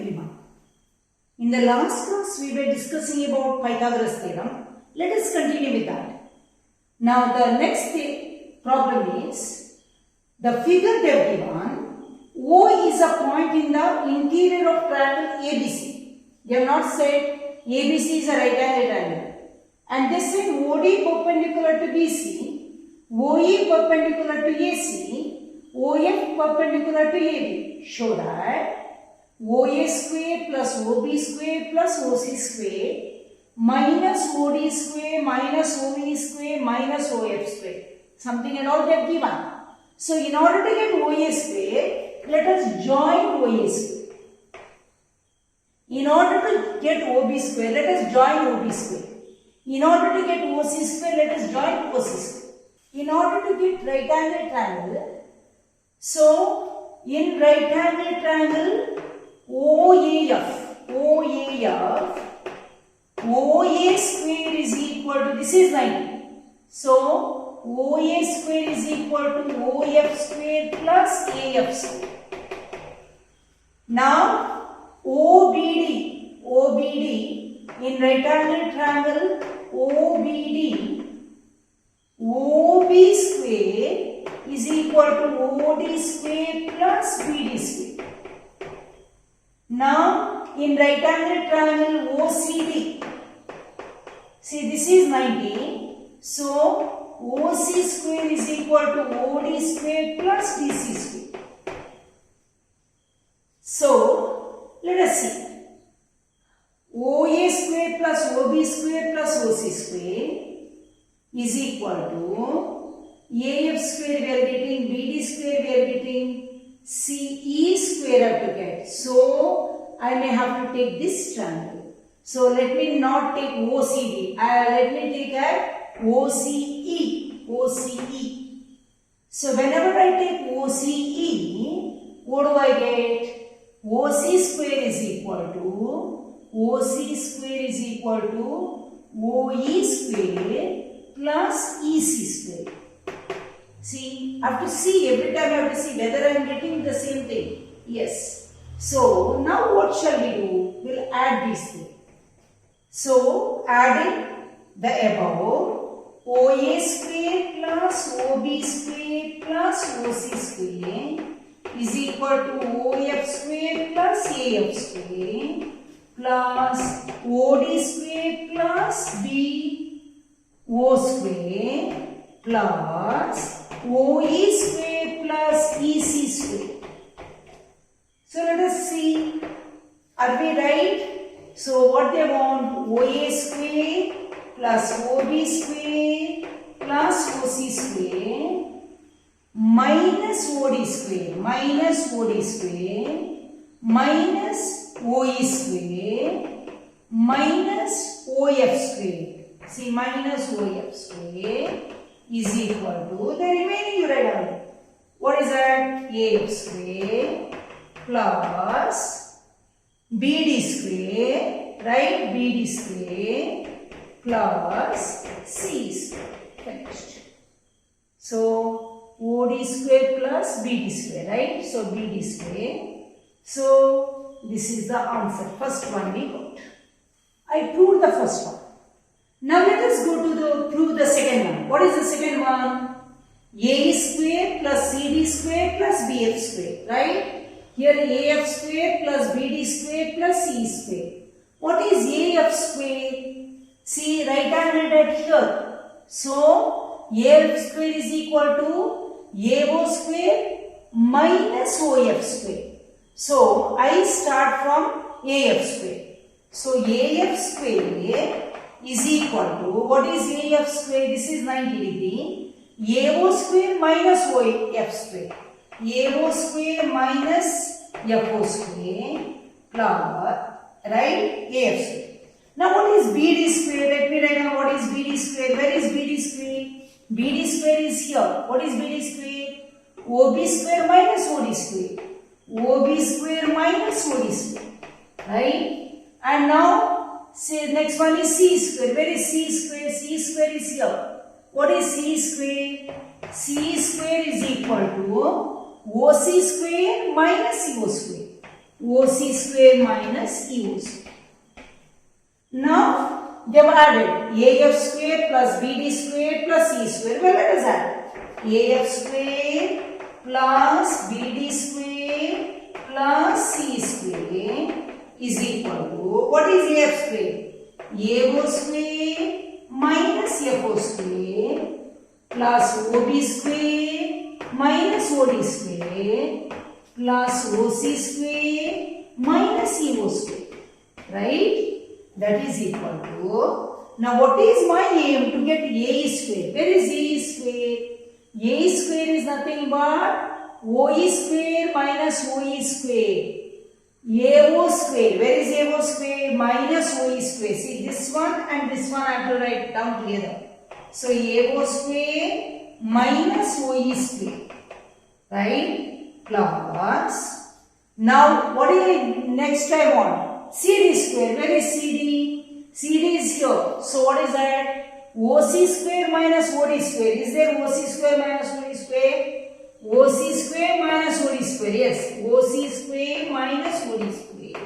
everyone. In the last class we were discussing about Pythagoras theorem. Let us continue with that. Now the next problem is the figure they have given. O is a point in the interior of triangle ABC. They have not said ABC is a right angle triangle. And they said OD perpendicular to BC, OE perpendicular to AC, OF perpendicular to AB. Show that OA square plus OB square plus OC square minus OD square minus OE square minus OF square. Something and all they have given. So in order to get OA square, let us join OA square. In order to get OB square, let us join OB square. In order to get OC square, let us join OC square. In order to get right angle triangle, so in right angle triangle OAF, OA square is equal to, this is 90. So OA square is equal to OF square plus AF square. Now OBD in right angle triangle OBD, OB square is equal to OD square plus BD square. Now in right angle triangle OCD, see this is 90, so OC square is equal to OD square plus DC square. So let us see. OA square plus OB square plus OC square is equal to AF square we are getting, BD square we are getting, CE square I have to get. So I may have to take this triangle. So let me not take OCD. Let me take a OCE. So whenever I take OCE, what do I get? OC square is equal to OE square plus EC square. See, I have to see, every time I have to see whether I am getting the same thing. Yes. So now what shall we do? We will add these things. So adding the above, OA square plus OB square plus OC square is equal to OF square plus AF square plus OD square plus BO square plus OE square plus EC square. So let us see, are we right? So what they want? OA square plus OB square plus OC square minus OD square minus OE square minus OF square. See, minus OF square is equal to the remaining you write down. What is that? AF square plus BD square, right? BD square plus C square. Finished. So OD square plus BD square, right? So BD square. So this is the answer. First one we got. I proved the first one. Now let us go to prove the second one. What is the second one? A square plus CD square plus BF square, right? Here AF square plus BD square plus C square. What is AF square? See, right angle right here. So AF square is equal to AO square minus OF square. So I start from AF square. So AF square is equal to, what is AF square? This is 90 degree. AO square minus OF square. AO square minus FO square plus, right, AF square. Now what is BD square? Let me write down what is BD square. Where is BD square? BD square is here. What is BD square? OB square minus OD square. OB square minus OD square. Right? And now, say next one is C square. Where is C square? C square is here. What is C square? C square is equal to OC square minus CO square. OC square minus EOC. Now they have added AF square plus BD square plus C square. Well, let us add AF square plus BD square plus C square is equal to, what is AF square? AO square minus FO square plus OB square minus OD square plus OC square minus EO square. Right? That is equal to, now what is my aim? To get A square. Where is A square? A square is nothing but OE square minus OE square. AO square. Where is AO square? Minus OE square. See, this one and this one I have to write down together. So AO square minus OE square. Right? Plus. Now what is the next I want? CD square. Where is CD? CD is here. So what is that? OC square minus OD square. Is there OC square minus OD square? OC square minus OD square. Yes. OC square minus OD square.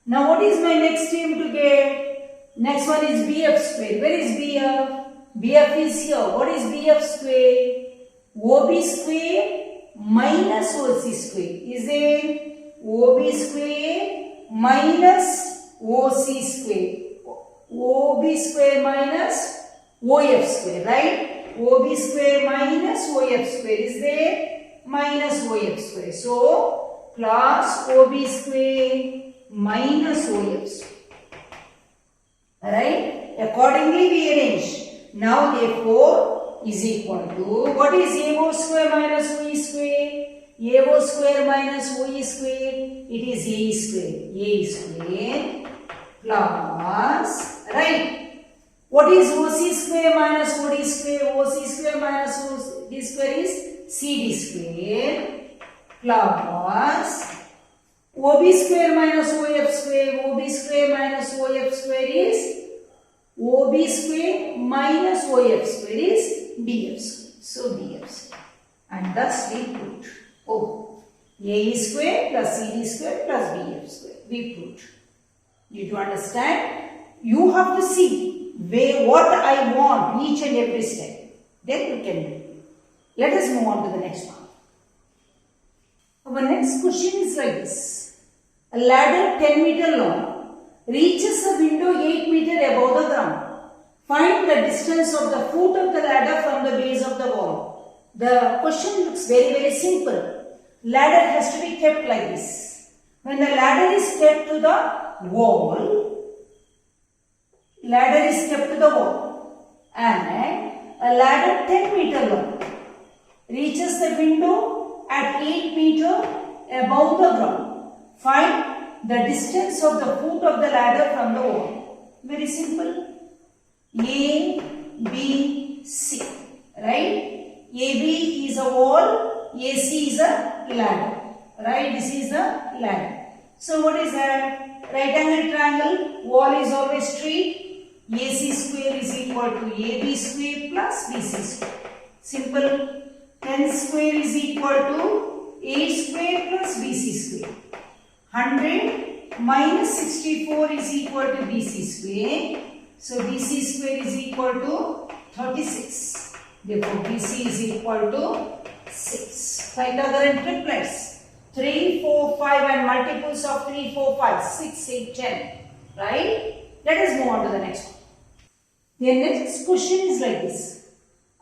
Now what is my next aim to get? Next one is BF square. Where is BF? BF is here. What is BF square? OB square minus OC square. Is there OB square minus OC square, OB square minus OF square, right? OB square minus OF square is there, minus OF square. So, plus OB square minus OF square. Alright? Accordingly we arrange. Now therefore is equal to, what is AO square minus OE square? AO square minus OE square, it is A square plus, right? What is OC square minus OD square? OC square minus OD square is CD square plus OB square minus OF square. OB square minus OF square is OB square minus OF square is BF square. So BF square. And thus we put, oh, AE square plus CD square plus BF square. We put. Did you understand? You have to see where what I want each and every step. Then you can do. Let us move on to the next one. Our next question is like this. A ladder 10 meter long reaches a window 8 meter above the ground. Find the distance of the foot of the ladder from the base of the wall. The question looks very simple. Ladder has to be kept like this. When the ladder is kept to the wall, ladder is kept to the wall, and a ladder 10 meter long reaches the window at 8 meter above the ground. Find the distance of the foot of the ladder from the wall. Very simple. A, B, C. Right? AB is a wall, AC is a ladder. Right? This is a ladder. So what is that? Right angle triangle, wall is always straight. AC square is equal to AB square plus BC square. Simple. 10 square is equal to A square plus BC square. 100 minus 64 is equal to BC square. So BC square is equal to 36. Therefore BC is equal to 6. Pythagorean triplets. 3, 4, 5 and multiples of 3, 4, 5, 6, 8, 10. Right? Let us move on to the next one. The next question is like this.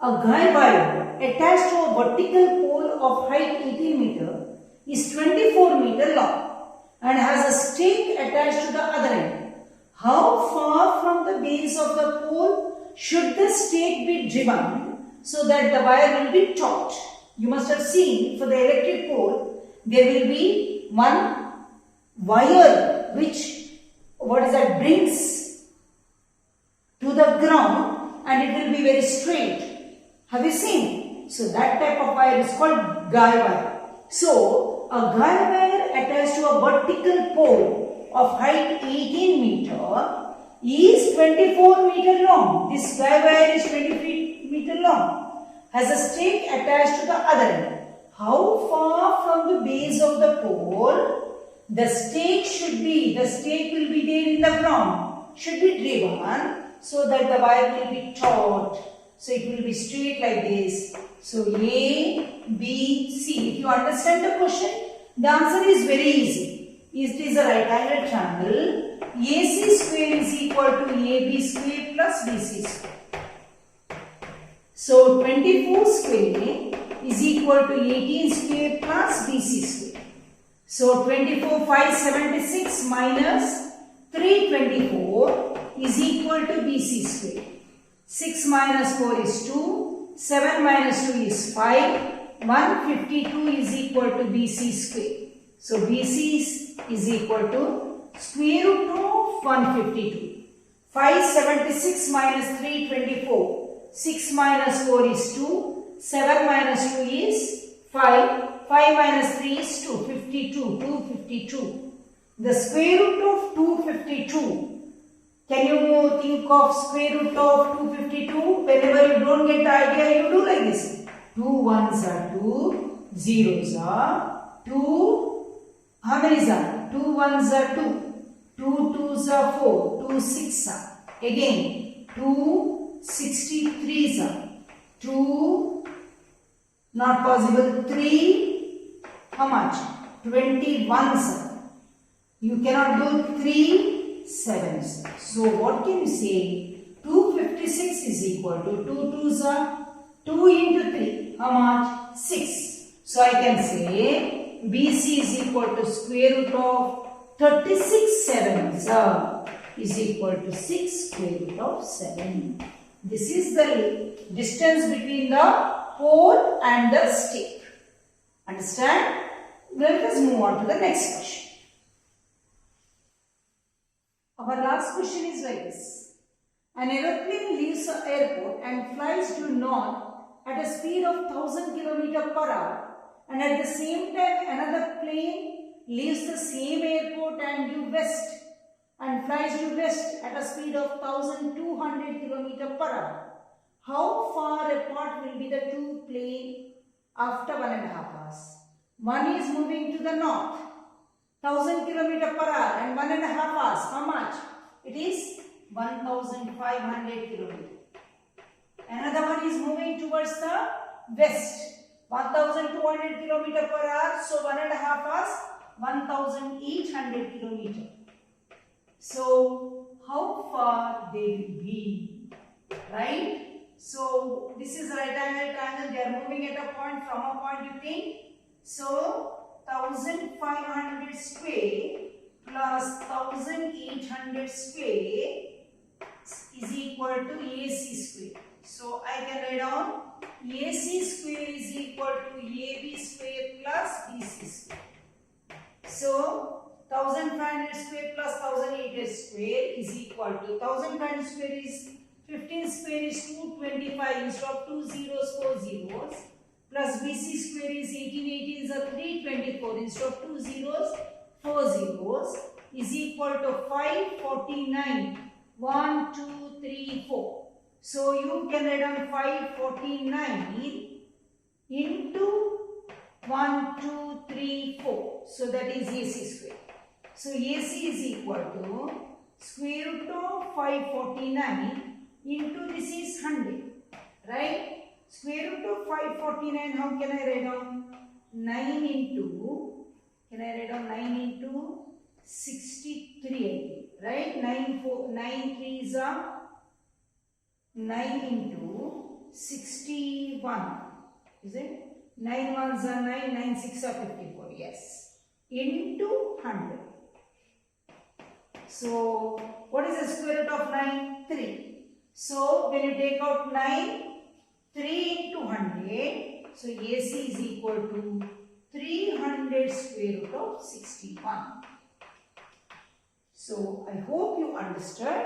A guy wire attached to a vertical pole of height 18 meter is 24 meter long and has a stake attached to the other end. How far from the base of the pole should the stake be driven so that the wire will be taut? You must have seen for the electric pole, there will be one wire which, brings to the ground and it will be very straight. Have you seen? So that type of wire is called guy wire. So a guy wire attached to a vertical pole of height 18 meter is 24 meter long. This guy wire is 23 meter long. Has a stake attached to the other end. How far from the base of the pole the stake will be there in the ground, should be driven so that the wire will be taut. So it will be straight like this. So A, B, C. If you understand the question, the answer is very easy. It is a right angle triangle. AC square is equal to AB square plus BC square. So 24 square is equal to 18 square plus BC square. So 24 5 76 minus 324 is equal to BC square. 6 minus 4 is 2. 7 minus 2 is 5. 152 is equal to BC square. So BC is equal to square root of 152. 576 minus 324. 6 minus 4 is 2. 7 minus 2 is 5. 5 minus 3 is 2. 52. 252. The square root of 252. Can you think of square root of 252? Whenever you don't get the idea, you do like this. 2 ones are 2. Zeros are 2. How many are? 2 ones are 2. 2 twos are 4. 2 6 are. Again, 2 63s are. 2, not possible, 3, how much? 21s are. You cannot do 3 7s. So what can you say? 256 is equal to 2 2s are 2 into 3. How much? 6. So I can say BC is equal to square root of 36 7s is equal to 6 square root of 7. This is the distance between the pole and the stake. Understand? Let us move on to the next question. Our last question is like this. An aeroplane leaves the airport and flies due north at a speed of 1000 km per hour, and at the same time another plane leaves the same airport and due west and flies due west at a speed of 1200 km per hour. How far apart will be the two planes after 1.5 hours? One is moving to the north, 1000 km per hour, and 1.5 hours. How much? It is 1500 km. Another one is moving towards the west, 1200 km per hour. So 1.5 hours, 1800 km. So how far they will be, right? So this is right angle triangle. They are moving at a point. From a point you think. So 1500 square plus 1800 square is equal to AC square. So I can write down AC square is equal to AB square plus BC square. So 1500 square plus 1800 square is equal to 1500 square is 15 square is 225 instead of 2 zeros 4 zeros, plus BC square is 18 18s are 324 instead of 2 zeros 4 zeros is equal to 549. 1 2 3 4. So you can write down 549 into 1 2 3 4. So that is AC square. So AC is equal to square root of 549 into this is 100, right? Square root of 549, how can I write down? 9 into, can I write down 9 into 63, right? 9 3s are 9 into 61, is it? 9 1s are 9, 9 6 are 54, yes. Into 100. So, what is the square root of 9? 3. So, when you take out 9, 3 into 100, so AC is equal to 300 square root of 61. So, I hope you understood.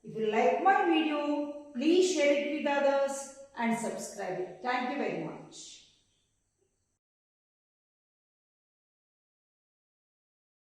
If you like my video, please share it with others and subscribe it. Thank you very much.